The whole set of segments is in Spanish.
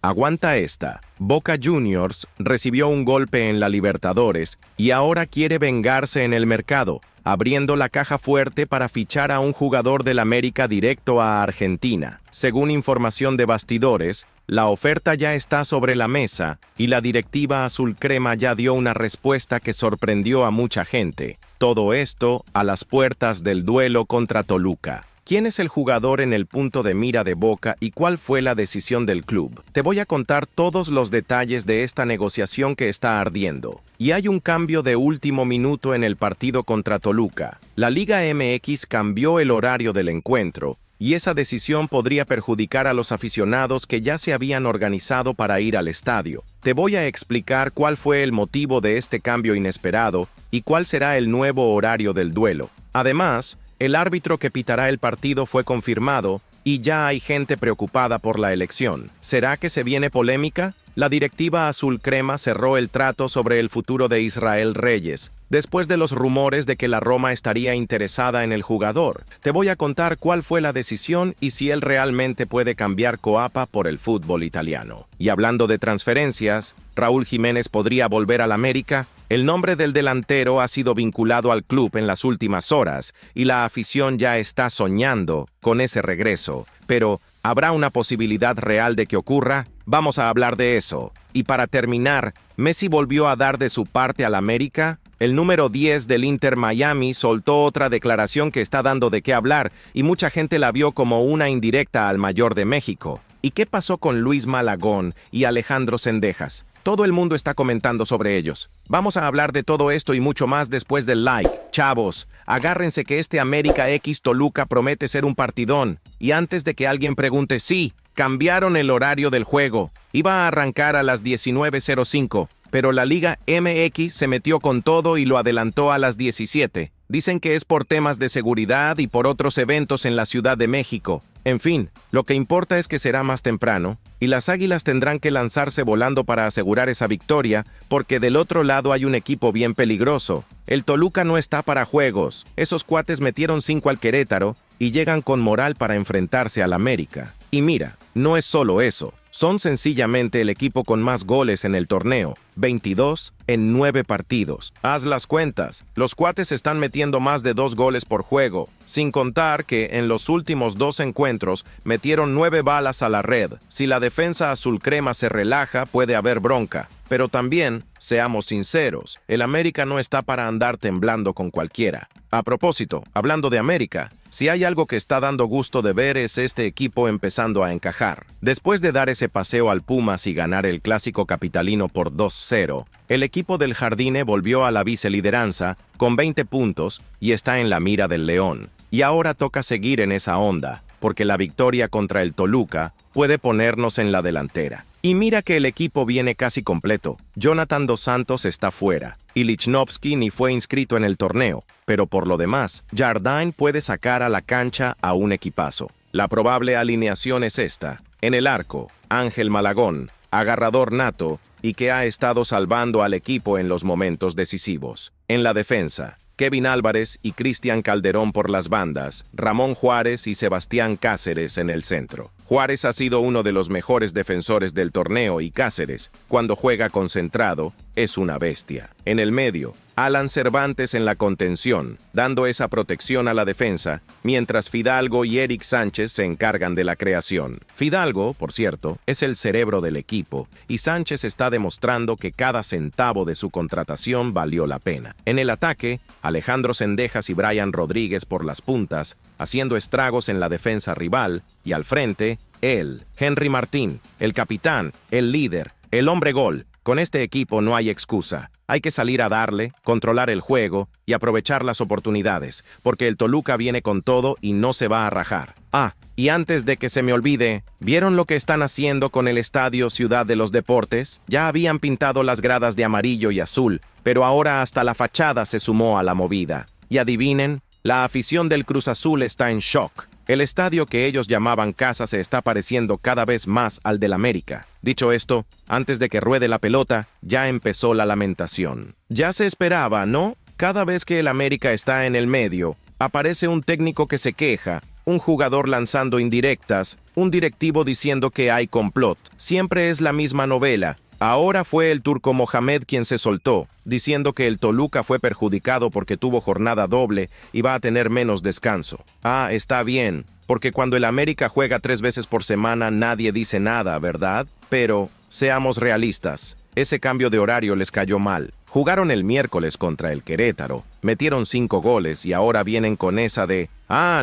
Aguanta esta. Boca Juniors recibió un golpe en la Libertadores y ahora quiere vengarse en el mercado, abriendo la caja fuerte para fichar a un jugador del América directo a Argentina. Según información de bastidores, la oferta ya está sobre la mesa y la directiva azul crema ya dio una respuesta que sorprendió a mucha gente. Todo esto a las puertas del duelo contra Toluca. ¿Quién es el jugador en el punto de mira de Boca y cuál fue la decisión del club? Te voy a contar todos los detalles de esta negociación que está ardiendo. Y hay un cambio de último minuto en el partido contra Toluca. La Liga MX cambió el horario del encuentro, y esa decisión podría perjudicar a los aficionados que ya se habían organizado para ir al estadio. Te voy a explicar cuál fue el motivo de este cambio inesperado y cuál será el nuevo horario del duelo. Además, el árbitro que pitará el partido fue confirmado y ya hay gente preocupada por la elección. ¿Será que se viene polémica? La directiva azul crema cerró el trato sobre el futuro de Israel Reyes, después de los rumores de que la Roma estaría interesada en el jugador. Te voy a contar cuál fue la decisión y si él realmente puede cambiar Coapa por el fútbol italiano. Y hablando de transferencias, Raúl Jiménez podría volver al América. El nombre del delantero ha sido vinculado al club en las últimas horas y la afición ya está soñando con ese regreso. Pero, ¿habrá una posibilidad real de que ocurra? Vamos a hablar de eso. Y para terminar, ¿Messi volvió a dar de su parte al América? El número 10 del Inter Miami soltó otra declaración que está dando de qué hablar y mucha gente la vio como una indirecta al Mayor de México. ¿Y qué pasó con Luis Malagón y Alejandro Zendejas? Todo el mundo está comentando sobre ellos. Vamos a hablar de todo esto y mucho más después del like. Chavos, agárrense que este América X Toluca promete ser un partidón. Y antes de que alguien pregunte, sí, cambiaron el horario del juego. Iba a arrancar a las 19:05, pero la Liga MX se metió con todo y lo adelantó a las 17. Dicen que es por temas de seguridad y por otros eventos en la Ciudad de México. En fin, lo que importa es que será más temprano, y las Águilas tendrán que lanzarse volando para asegurar esa victoria, porque del otro lado hay un equipo bien peligroso. El Toluca no está para juegos. Esos cuates metieron 5 al Querétaro y llegan con moral para enfrentarse al América. Y mira, no es solo eso. Son sencillamente el equipo con más goles en el torneo, 22 en 9 partidos. Haz las cuentas, los cuates están metiendo más de 2 goles por juego, sin contar que en los últimos 2 encuentros metieron 9 balas a la red. Si la defensa azul crema se relaja, puede haber bronca. Pero también, seamos sinceros, el América no está para andar temblando con cualquiera. A propósito, hablando de América, si hay algo que está dando gusto de ver es este equipo empezando a encajar. Después de dar ese paseo al Pumas y ganar el clásico capitalino por 2-0, el equipo del Jardine volvió a la vicelideranza con 20 puntos y está en la mira del León. Y ahora toca seguir en esa onda, porque la victoria contra el Toluca puede ponernos en la delantera. Y mira que el equipo viene casi completo. Jonathan Dos Santos está fuera, y Lichnowsky ni fue inscrito en el torneo, pero por lo demás, Jardine puede sacar a la cancha a un equipazo. La probable alineación es esta. En el arco, Ángel Malagón, agarrador nato, y que ha estado salvando al equipo en los momentos decisivos. En la defensa, Kevin Álvarez y Cristian Calderón por las bandas, Ramón Juárez y Sebastián Cáceres en el centro. Juárez ha sido uno de los mejores defensores del torneo y Cáceres, cuando juega concentrado, es una bestia. En el medio, Alan Cervantes en la contención, dando esa protección a la defensa, mientras Fidalgo y Eric Sánchez se encargan de la creación. Fidalgo, por cierto, es el cerebro del equipo, y Sánchez está demostrando que cada centavo de su contratación valió la pena. En el ataque, Alejandro Zendejas y Brian Rodríguez por las puntas, haciendo estragos en la defensa rival, y al frente, él, Henry Martín, el capitán, el líder, el hombre gol. Con este equipo no hay excusa. Hay que salir a darle, controlar el juego y aprovechar las oportunidades, porque el Toluca viene con todo y no se va a rajar. Ah, y antes de que se me olvide, ¿vieron lo que están haciendo con el estadio Ciudad de los Deportes? Ya habían pintado las gradas de amarillo y azul, pero ahora hasta la fachada se sumó a la movida. Y adivinen, la afición del Cruz Azul está en shock. El estadio que ellos llamaban casa se está pareciendo cada vez más al del América. Dicho esto, antes de que ruede la pelota, ya empezó la lamentación. Ya se esperaba, ¿no? Cada vez que el América está en el medio, aparece un técnico que se queja, un jugador lanzando indirectas, un directivo diciendo que hay complot. Siempre es la misma novela. Ahora fue el turco Mohamed quien se soltó, diciendo que el Toluca fue perjudicado porque tuvo jornada doble y va a tener menos descanso. Ah, está bien, porque cuando el América juega 3 veces por semana nadie dice nada, ¿verdad? Pero, seamos realistas, ese cambio de horario les cayó mal. Jugaron el miércoles contra el Querétaro, metieron 5 goles y ahora vienen con esa de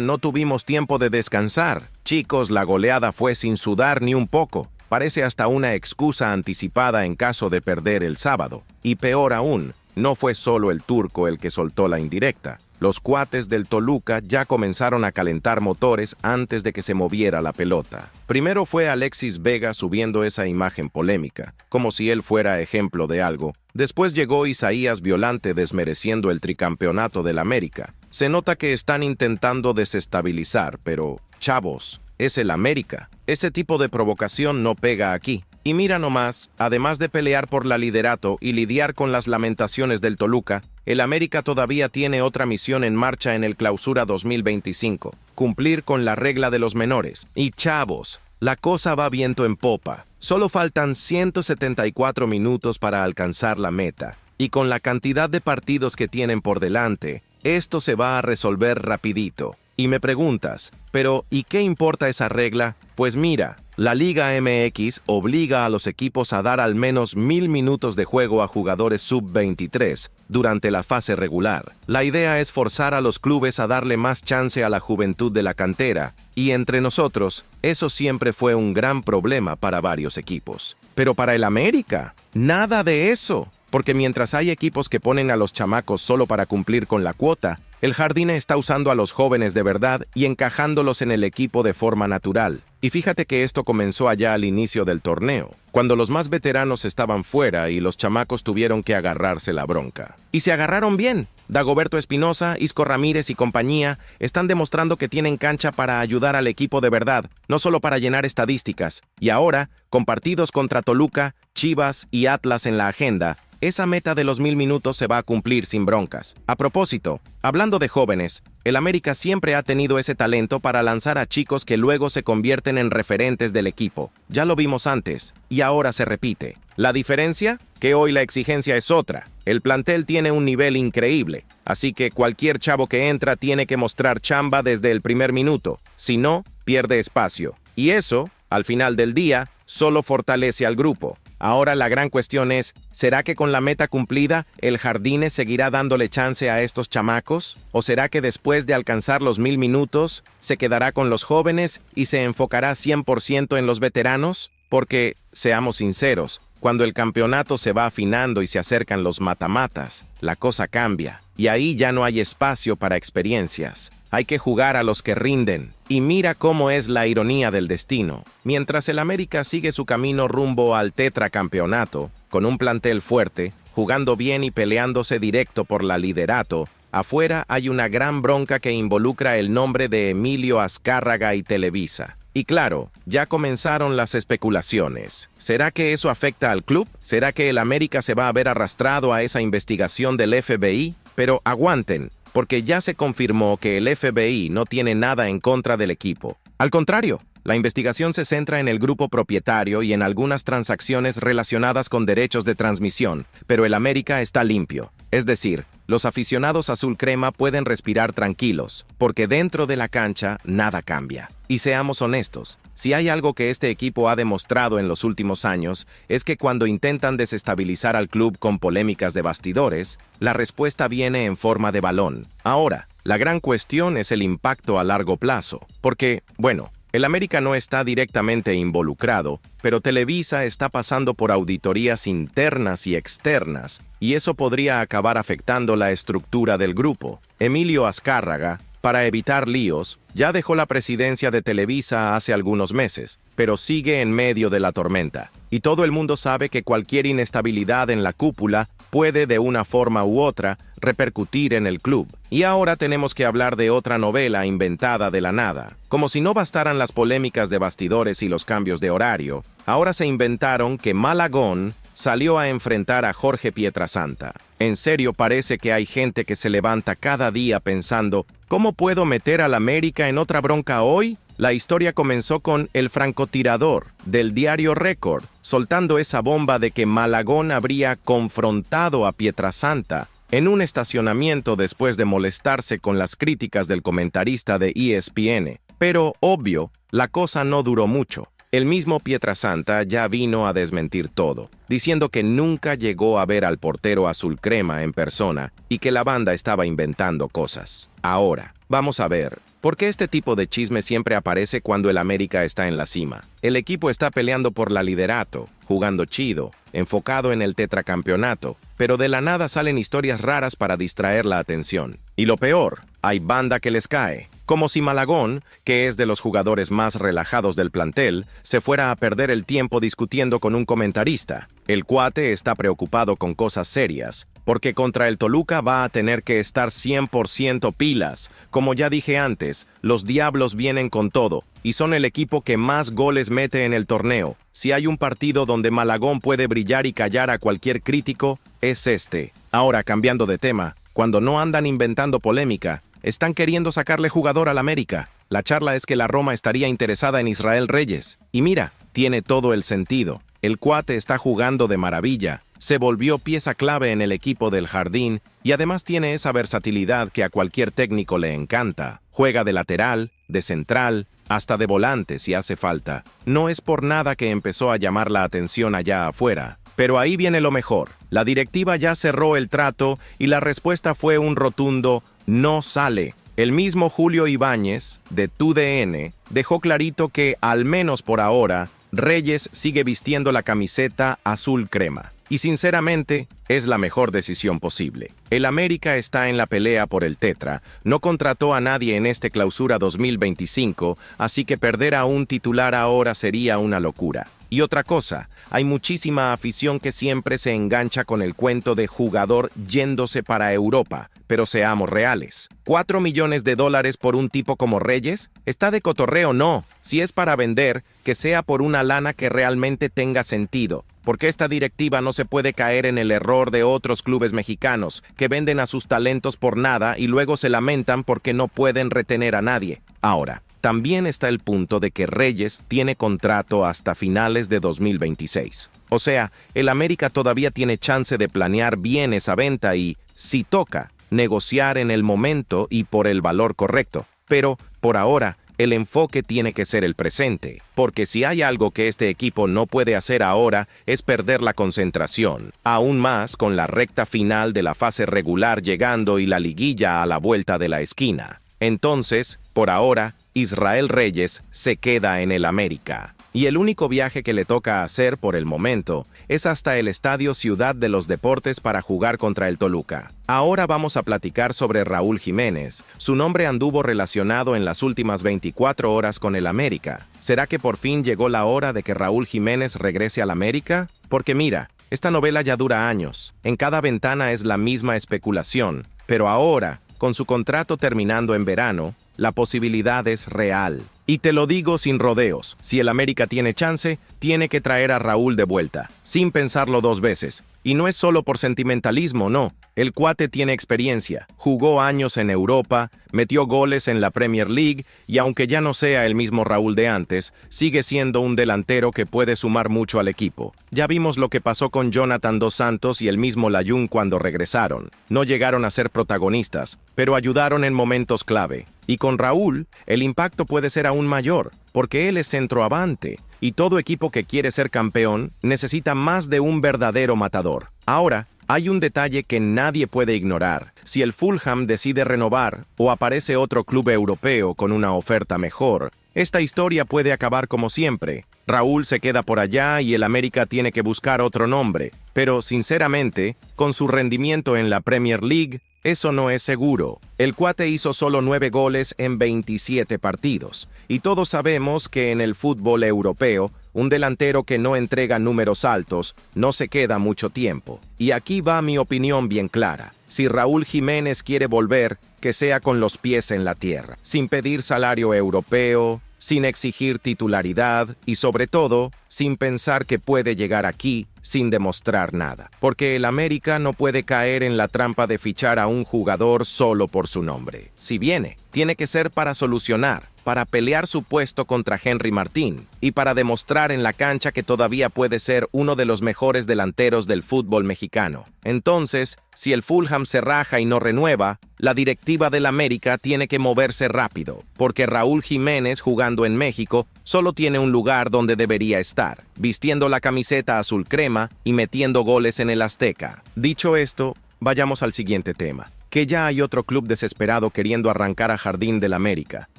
no tuvimos tiempo de descansar. Chicos, la goleada fue sin sudar ni un poco. Parece hasta una excusa anticipada en caso de perder el sábado. Y peor aún, no fue solo el turco el que soltó la indirecta. Los cuates del Toluca ya comenzaron a calentar motores antes de que se moviera la pelota. Primero fue Alexis Vega subiendo esa imagen polémica, como si él fuera ejemplo de algo. Después llegó Isaías Violante desmereciendo el tricampeonato del América. Se nota que están intentando desestabilizar, pero, chavos, es el América. Ese tipo de provocación no pega aquí. Y mira nomás, además de pelear por la liderato y lidiar con las lamentaciones del Toluca, el América todavía tiene otra misión en marcha en el Clausura 2025, cumplir con la regla de los menores. Y chavos, la cosa va viento en popa. Solo faltan 174 minutos para alcanzar la meta. Y con la cantidad de partidos que tienen por delante, esto se va a resolver rapidito. Y me preguntas, pero ¿y qué importa esa regla? Pues mira, la Liga MX obliga a los equipos a dar al menos 1000 minutos de juego a jugadores sub-23 durante la fase regular. La idea es forzar a los clubes a darle más chance a la juventud de la cantera, y entre nosotros, eso siempre fue un gran problema para varios equipos. Pero para el América, nada de eso. Porque mientras hay equipos que ponen a los chamacos solo para cumplir con la cuota, el Jardine está usando a los jóvenes de verdad y encajándolos en el equipo de forma natural. Y fíjate que esto comenzó allá al inicio del torneo, cuando los más veteranos estaban fuera y los chamacos tuvieron que agarrarse la bronca. Y se agarraron bien. Dagoberto Espinosa, Isco Ramírez y compañía están demostrando que tienen cancha para ayudar al equipo de verdad, no solo para llenar estadísticas. Y ahora, con partidos contra Toluca, Chivas y Atlas en la agenda, esa meta de los 1000 minutos se va a cumplir sin broncas. A propósito, hablando de jóvenes, el América siempre ha tenido ese talento para lanzar a chicos que luego se convierten en referentes del equipo. Ya lo vimos antes, y ahora se repite. ¿La diferencia? Que hoy la exigencia es otra. El plantel tiene un nivel increíble, así que cualquier chavo que entra tiene que mostrar chamba desde el primer minuto. Si no, pierde espacio. Y eso, al final del día, solo fortalece al grupo. Ahora la gran cuestión es, ¿será que con la meta cumplida, el Jardine seguirá dándole chance a estos chamacos? ¿O será que después de alcanzar los 1000 minutos, se quedará con los jóvenes y se enfocará 100% en los veteranos? Porque, seamos sinceros, cuando el campeonato se va afinando y se acercan los matamatas, la cosa cambia, y ahí ya no hay espacio para experiencias. Hay que jugar a los que rinden. Y mira cómo es la ironía del destino. Mientras el América sigue su camino rumbo al tetracampeonato, con un plantel fuerte, jugando bien y peleándose directo por la liderato, afuera hay una gran bronca que involucra el nombre de Emilio Azcárraga y Televisa. Y claro, ya comenzaron las especulaciones. ¿Será que eso afecta al club? ¿Será que el América se va a ver arrastrado a esa investigación del FBI? Pero aguanten, porque ya se confirmó que el FBI no tiene nada en contra del equipo. Al contrario, la investigación se centra en el grupo propietario y en algunas transacciones relacionadas con derechos de transmisión, pero el América está limpio. Es decir, los aficionados azul crema pueden respirar tranquilos, porque dentro de la cancha nada cambia. Y seamos honestos, si hay algo que este equipo ha demostrado en los últimos años, es que cuando intentan desestabilizar al club con polémicas de bastidores, la respuesta viene en forma de balón. Ahora, la gran cuestión es el impacto a largo plazo, porque, bueno, el América no está directamente involucrado, pero Televisa está pasando por auditorías internas y externas, y eso podría acabar afectando la estructura del grupo. Emilio Azcárraga, para evitar líos, ya dejó la presidencia de Televisa hace algunos meses, pero sigue en medio de la tormenta. Y todo el mundo sabe que cualquier inestabilidad en la cúpula puede de una forma u otra repercutir en el club. Y ahora tenemos que hablar de otra novela inventada de la nada. Como si no bastaran las polémicas de bastidores y los cambios de horario, ahora se inventaron que Malagón salió a enfrentar a Jorge Pietrasanta. En serio, parece que hay gente que se levanta cada día pensando, ¿cómo puedo meter al América en otra bronca hoy? La historia comenzó con el francotirador del diario Récord, soltando esa bomba de que Malagón habría confrontado a Pietrasanta en un estacionamiento después de molestarse con las críticas del comentarista de ESPN. Pero, obvio, la cosa no duró mucho. El mismo Pietrasanta ya vino a desmentir todo, diciendo que nunca llegó a ver al portero azul crema en persona y que la banda estaba inventando cosas. Ahora, vamos a ver, ¿por qué este tipo de chisme siempre aparece cuando el América está en la cima? El equipo está peleando por la liderato, jugando chido, enfocado en el tetracampeonato, pero de la nada salen historias raras para distraer la atención. Y lo peor, hay banda que les cae. Como si Malagón, que es de los jugadores más relajados del plantel, se fuera a perder el tiempo discutiendo con un comentarista. El cuate está preocupado con cosas serias, porque contra el Toluca va a tener que estar 100% pilas. Como ya dije antes, los Diablos vienen con todo, y son el equipo que más goles mete en el torneo. Si hay un partido donde Malagón puede brillar y callar a cualquier crítico, es este. Ahora, cambiando de tema, cuando no andan inventando polémica, están queriendo sacarle jugador al América. La charla es que la Roma estaría interesada en Israel Reyes. Y mira, tiene todo el sentido. El cuate está jugando de maravilla. Se volvió pieza clave en el equipo del Jardín y además tiene esa versatilidad que a cualquier técnico le encanta. Juega de lateral, de central, hasta de volante si hace falta. No es por nada que empezó a llamar la atención allá afuera. Pero ahí viene lo mejor. La directiva ya cerró el trato y la respuesta fue un rotundo no sale. El mismo Julio Ibáñez, de TUDN, dejó clarito que, al menos por ahora, Reyes sigue vistiendo la camiseta azul crema. Y sinceramente, es la mejor decisión posible. El América está en la pelea por el Tetra, no contrató a nadie en este clausura 2025, así que perder a un titular ahora sería una locura. Y otra cosa, hay muchísima afición que siempre se engancha con el cuento de jugador yéndose para Europa, pero seamos reales. ¿4 millones de dólares por un tipo como Reyes? ¿Está de cotorreo? No. Si es para vender, que sea por una lana que realmente tenga sentido. Porque esta directiva no se puede caer en el error de otros clubes mexicanos, que venden a sus talentos por nada y luego se lamentan porque no pueden retener a nadie. Ahora, también está el punto de que Reyes tiene contrato hasta finales de 2026. O sea, el América todavía tiene chance de planear bien esa venta y, si toca, negociar en el momento y por el valor correcto. Pero, por ahora, el enfoque tiene que ser el presente, porque si hay algo que este equipo no puede hacer ahora es perder la concentración, aún más con la recta final de la fase regular llegando y la liguilla a la vuelta de la esquina. Entonces, por ahora, Israel Reyes se queda en el América. Y el único viaje que le toca hacer por el momento es hasta el Estadio Ciudad de los Deportes para jugar contra el Toluca. Ahora vamos a platicar sobre Raúl Jiménez. Su nombre anduvo relacionado en las últimas 24 horas con el América. ¿Será que por fin llegó la hora de que Raúl Jiménez regrese al América? Porque mira, esta novela ya dura años. En cada ventana es la misma especulación. Pero ahora, con su contrato terminando en verano, la posibilidad es real. Y te lo digo sin rodeos, si el América tiene chance, tiene que traer a Raúl de vuelta, sin pensarlo dos veces. Y no es solo por sentimentalismo, no. El cuate tiene experiencia, jugó años en Europa, metió goles en la Premier League y aunque ya no sea el mismo Raúl de antes, sigue siendo un delantero que puede sumar mucho al equipo. Ya vimos lo que pasó con Jonathan Dos Santos y el mismo Layún cuando regresaron. No llegaron a ser protagonistas, pero ayudaron en momentos clave. Y con Raúl, el impacto puede ser aún mayor, porque él es centroavante, y todo equipo que quiere ser campeón necesita más de un verdadero matador. Ahora, hay un detalle que nadie puede ignorar. Si el Fulham decide renovar o aparece otro club europeo con una oferta mejor, esta historia puede acabar como siempre. Raúl se queda por allá y el América tiene que buscar otro nombre. Pero, sinceramente, con su rendimiento en la Premier League, eso no es seguro. El cuate hizo solo 9 goles en 27 partidos. Y todos sabemos que en el fútbol europeo, un delantero que no entrega números altos no se queda mucho tiempo. Y aquí va mi opinión bien clara. Si Raúl Jiménez quiere volver, que sea con los pies en la tierra, sin pedir salario europeo, sin exigir titularidad y sobre todo, sin pensar que puede llegar aquí sin demostrar nada. Porque el América no puede caer en la trampa de fichar a un jugador solo por su nombre. Si viene, tiene que ser para solucionar, para pelear su puesto contra Henry Martín y para demostrar en la cancha que todavía puede ser uno de los mejores delanteros del fútbol mexicano. Entonces, si el Fulham se raja y no renueva, la directiva del América tiene que moverse rápido, porque Raúl Jiménez, jugando en México, solo tiene un lugar donde debería estar, vistiendo la camiseta azul crema y metiendo goles en el Azteca. Dicho esto, vayamos al siguiente tema, que ya hay otro club desesperado queriendo arrancar a Jardín del América.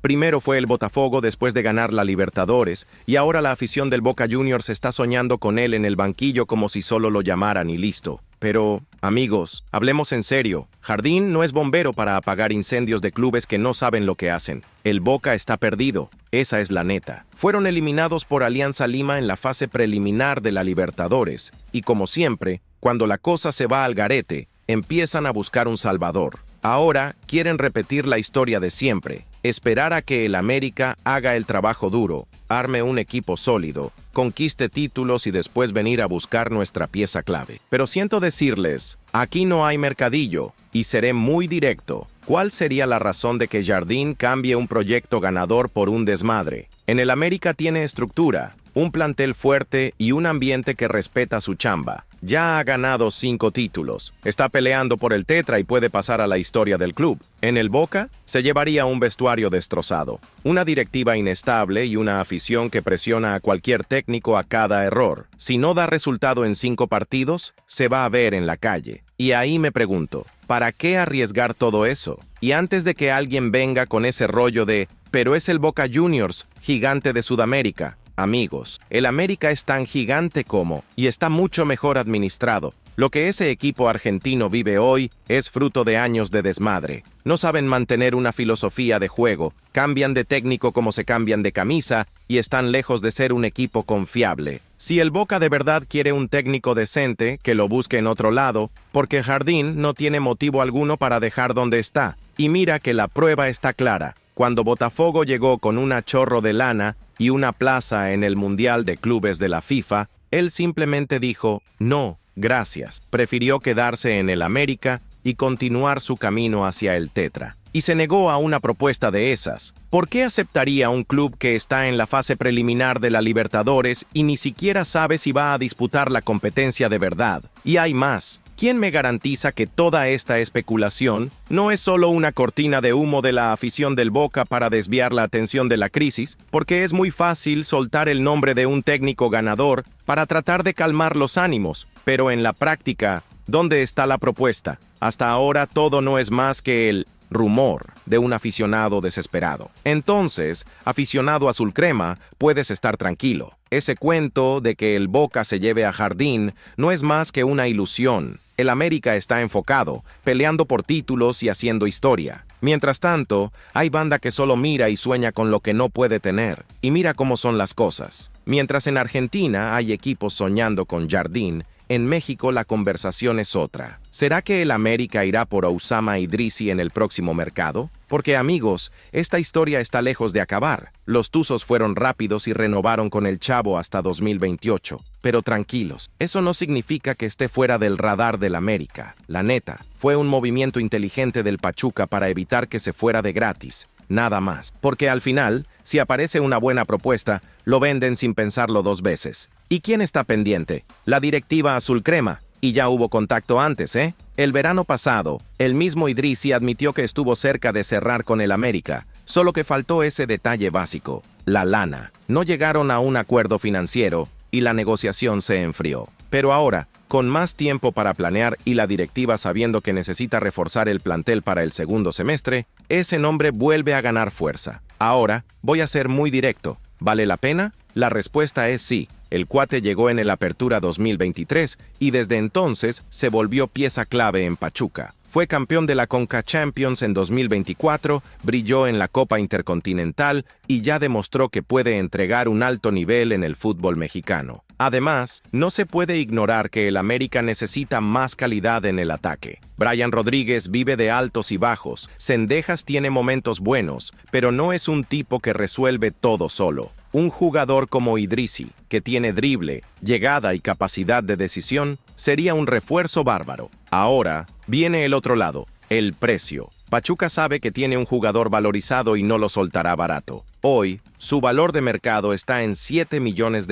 Primero fue el Botafogo después de ganar la Libertadores, y ahora la afición del Boca Juniors está soñando con él en el banquillo como si solo lo llamaran y listo. Pero, amigos, hablemos en serio. Jardín no es bombero para apagar incendios de clubes que no saben lo que hacen. El Boca está perdido, esa es la neta. Fueron eliminados por Alianza Lima en la fase preliminar de la Libertadores, y como siempre, cuando la cosa se va al garete, empiezan a buscar un salvador. Ahora quieren repetir la historia de siempre, esperar a que el América haga el trabajo duro, arme un equipo sólido, conquiste títulos y después venir a buscar nuestra pieza clave. Pero siento decirles, aquí no hay mercadillo, y seré muy directo. ¿Cuál sería la razón de que Jardín cambie un proyecto ganador por un desmadre? En el América tiene estructura, un plantel fuerte y un ambiente que respeta su chamba. Ya ha ganado 5 títulos, está peleando por el Tetra y puede pasar a la historia del club. En el Boca, se llevaría un vestuario destrozado, una directiva inestable y una afición que presiona a cualquier técnico a cada error. Si no da resultado en 5 partidos, se va a ver en la calle. Y ahí me pregunto, ¿para qué arriesgar todo eso? Y antes de que alguien venga con ese rollo de, pero es el Boca Juniors, gigante de Sudamérica. Amigos, el América es tan gigante como, y está mucho mejor administrado. Lo que ese equipo argentino vive hoy es fruto de años de desmadre. No saben mantener una filosofía de juego, cambian de técnico como se cambian de camisa y están lejos de ser un equipo confiable. Si el Boca de verdad quiere un técnico decente, que lo busque en otro lado, porque Jardín no tiene motivo alguno para dejar donde está. Y mira que la prueba está clara. Cuando Botafogo llegó con una chorro de lana y una plaza en el Mundial de Clubes de la FIFA, él simplemente dijo, no, gracias. Prefirió quedarse en el América y continuar su camino hacia el Tetra. Y se negó a una propuesta de esas. ¿Por qué aceptaría un club que está en la fase preliminar de la Libertadores y ni siquiera sabe si va a disputar la competencia de verdad? Y hay más. ¿Quién me garantiza que toda esta especulación no es solo una cortina de humo de la afición del Boca para desviar la atención de la crisis? Porque es muy fácil soltar el nombre de un técnico ganador para tratar de calmar los ánimos, pero en la práctica, ¿dónde está la propuesta? Hasta ahora todo no es más que el rumor de un aficionado desesperado. Entonces, aficionado azul crema, puedes estar tranquilo. Ese cuento de que el Boca se lleve a Jardín no es más que una ilusión. El América está enfocado, peleando por títulos y haciendo historia. Mientras tanto, hay banda que solo mira y sueña con lo que no puede tener. Y mira cómo son las cosas. Mientras en Argentina hay equipos soñando con Jardín, en México la conversación es otra. ¿Será que el América irá por Osama Idrisi en el próximo mercado? Porque amigos, esta historia está lejos de acabar. Los Tuzos fueron rápidos y renovaron con el Chavo hasta 2028. Pero tranquilos, eso no significa que esté fuera del radar del América. La neta, fue un movimiento inteligente del Pachuca para evitar que se fuera de gratis. Nada más. Porque al final, si aparece una buena propuesta, lo venden sin pensarlo 2 veces. ¿Y quién está pendiente? La directiva azul crema. Y ya hubo contacto antes, ¿eh? El verano pasado, el mismo Idrisi admitió que estuvo cerca de cerrar con el América, solo que faltó ese detalle básico, la lana. No llegaron a un acuerdo financiero y la negociación se enfrió. Pero ahora, con más tiempo para planear y la directiva sabiendo que necesita reforzar el plantel para el segundo semestre, ese nombre vuelve a ganar fuerza. Ahora, voy a ser muy directo. ¿Vale la pena? La respuesta es sí. El cuate llegó en el Apertura 2023 y desde entonces se volvió pieza clave en Pachuca. Fue campeón de la Conca Champions en 2024, brilló en la Copa Intercontinental y ya demostró que puede entregar un alto nivel en el fútbol mexicano. Además, no se puede ignorar que el América necesita más calidad en el ataque. Brian Rodríguez vive de altos y bajos, Zendejas tiene momentos buenos, pero no es un tipo que resuelve todo solo. Un jugador como Idrissi, que tiene drible, llegada y capacidad de decisión, sería un refuerzo bárbaro. Ahora, viene el otro lado, el precio. Pachuca sabe que tiene un jugador valorizado y no lo soltará barato. Hoy, su valor de mercado está en $7 millones,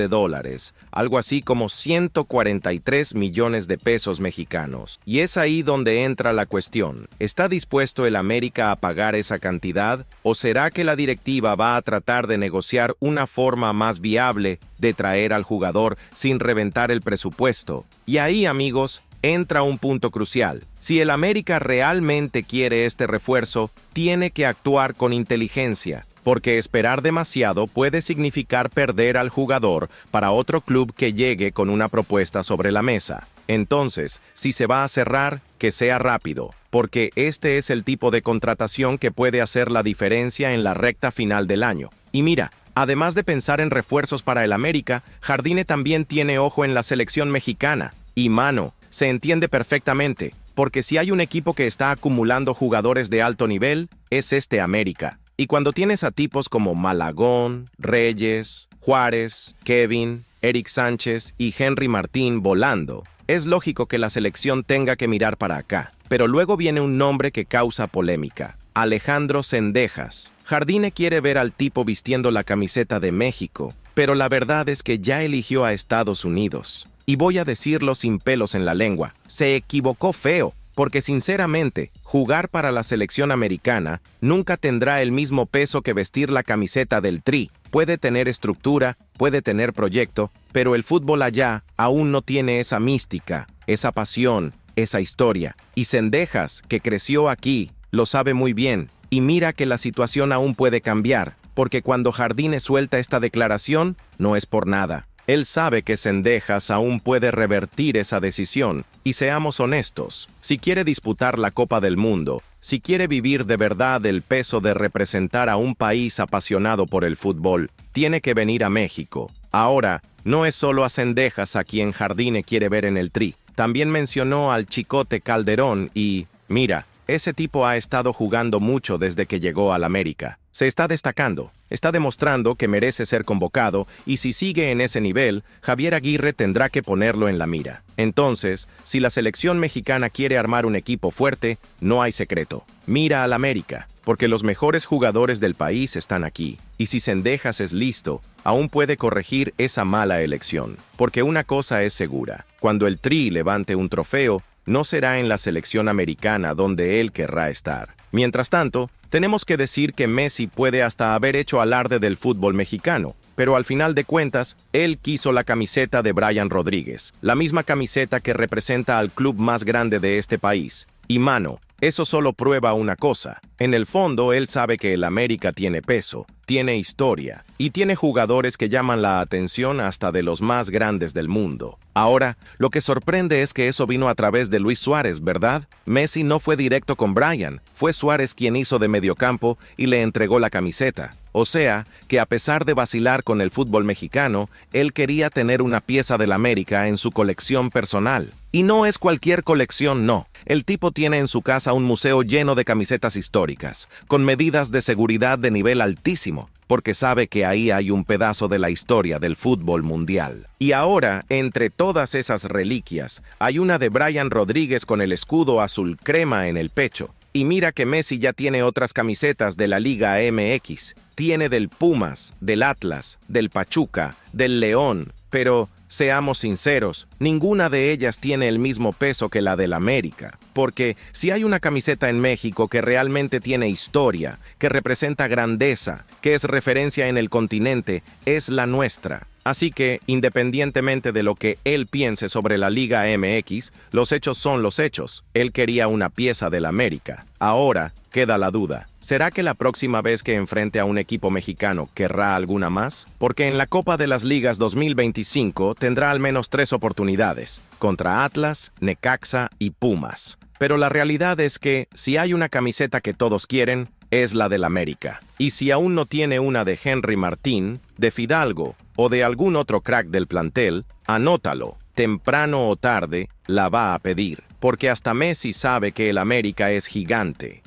algo así como 143 millones de pesos mexicanos. Y es ahí donde entra la cuestión. ¿Está dispuesto el América a pagar esa cantidad? ¿O será que la directiva va a tratar de negociar una forma más viable de traer al jugador sin reventar el presupuesto? Y ahí, amigos, entra un punto crucial. Si el América realmente quiere este refuerzo, tiene que actuar con inteligencia, porque esperar demasiado puede significar perder al jugador para otro club que llegue con una propuesta sobre la mesa. Entonces, si se va a cerrar, que sea rápido, porque este es el tipo de contratación que puede hacer la diferencia en la recta final del año. Y mira, además de pensar en refuerzos para el América, Jardine también tiene ojo en la selección mexicana. Y mano, se entiende perfectamente, porque si hay un equipo que está acumulando jugadores de alto nivel, es este América. Y cuando tienes a tipos como Malagón, Reyes, Juárez, Kevin, Eric Sánchez y Henry Martín volando, es lógico que la selección tenga que mirar para acá. Pero luego viene un nombre que causa polémica: Alejandro Zendejas. Jardine quiere ver al tipo vistiendo la camiseta de México, pero la verdad es que ya eligió a Estados Unidos. Y voy a decirlo sin pelos en la lengua, se equivocó feo, porque sinceramente, jugar para la selección americana nunca tendrá el mismo peso que vestir la camiseta del Tri. Puede tener estructura, puede tener proyecto, pero el fútbol allá aún no tiene esa mística, esa pasión, esa historia. Y Zendejas, que creció aquí, lo sabe muy bien, y mira que la situación aún puede cambiar, porque cuando Jardine suelta esta declaración, no es por nada. Él sabe que Zendejas aún puede revertir esa decisión, y seamos honestos, si quiere disputar la Copa del Mundo, si quiere vivir de verdad el peso de representar a un país apasionado por el fútbol, tiene que venir a México. Ahora, no es solo a Zendejas a quien Jardine quiere ver en el Tri, también mencionó al Chicote Calderón y, mira, ese tipo ha estado jugando mucho desde que llegó al América. Se está destacando, está demostrando que merece ser convocado y si sigue en ese nivel, Javier Aguirre tendrá que ponerlo en la mira. Entonces, si la selección mexicana quiere armar un equipo fuerte, no hay secreto. Mira al América, porque los mejores jugadores del país están aquí. Y si Zendejas es listo, aún puede corregir esa mala elección. Porque una cosa es segura, cuando el Tri levante un trofeo, no será en la selección americana donde él querrá estar. Mientras tanto, tenemos que decir que Messi puede hasta haber hecho alarde del fútbol mexicano, pero al final de cuentas, él quiso la camiseta de Brian Rodríguez, la misma camiseta que representa al club más grande de este país. Y mano, eso solo prueba una cosa. En el fondo, él sabe que el América tiene peso, tiene historia, y tiene jugadores que llaman la atención hasta de los más grandes del mundo. Ahora, lo que sorprende es que eso vino a través de Luis Suárez, ¿verdad? Messi no fue directo con Brian, fue Suárez quien hizo de mediocampo y le entregó la camiseta. O sea, que a pesar de vacilar con el fútbol mexicano, él quería tener una pieza del América en su colección personal. Y no es cualquier colección, no. El tipo tiene en su casa un museo lleno de camisetas históricas, con medidas de seguridad de nivel altísimo, porque sabe que ahí hay un pedazo de la historia del fútbol mundial. Y ahora, entre todas esas reliquias, hay una de Brian Rodríguez con el escudo azul crema en el pecho. Y mira que Messi ya tiene otras camisetas de la Liga MX. Tiene del Pumas, del Atlas, del Pachuca, del León, pero seamos sinceros, ninguna de ellas tiene el mismo peso que la del América, porque si hay una camiseta en México que realmente tiene historia, que representa grandeza, que es referencia en el continente, es la nuestra. Así que, independientemente de lo que él piense sobre la Liga MX, los hechos son los hechos. Él quería una pieza del América. Ahora, queda la duda. ¿Será que la próxima vez que enfrente a un equipo mexicano querrá alguna más? Porque en la Copa de las Ligas 2025 tendrá al menos 3 oportunidades, contra Atlas, Necaxa y Pumas. Pero la realidad es que, si hay una camiseta que todos quieren, es la del América. Y si aún no tiene una de Henry Martín, de Fidalgo, o de algún otro crack del plantel, anótalo. Temprano o tarde la va a pedir, porque hasta Messi sabe que el América es gigante.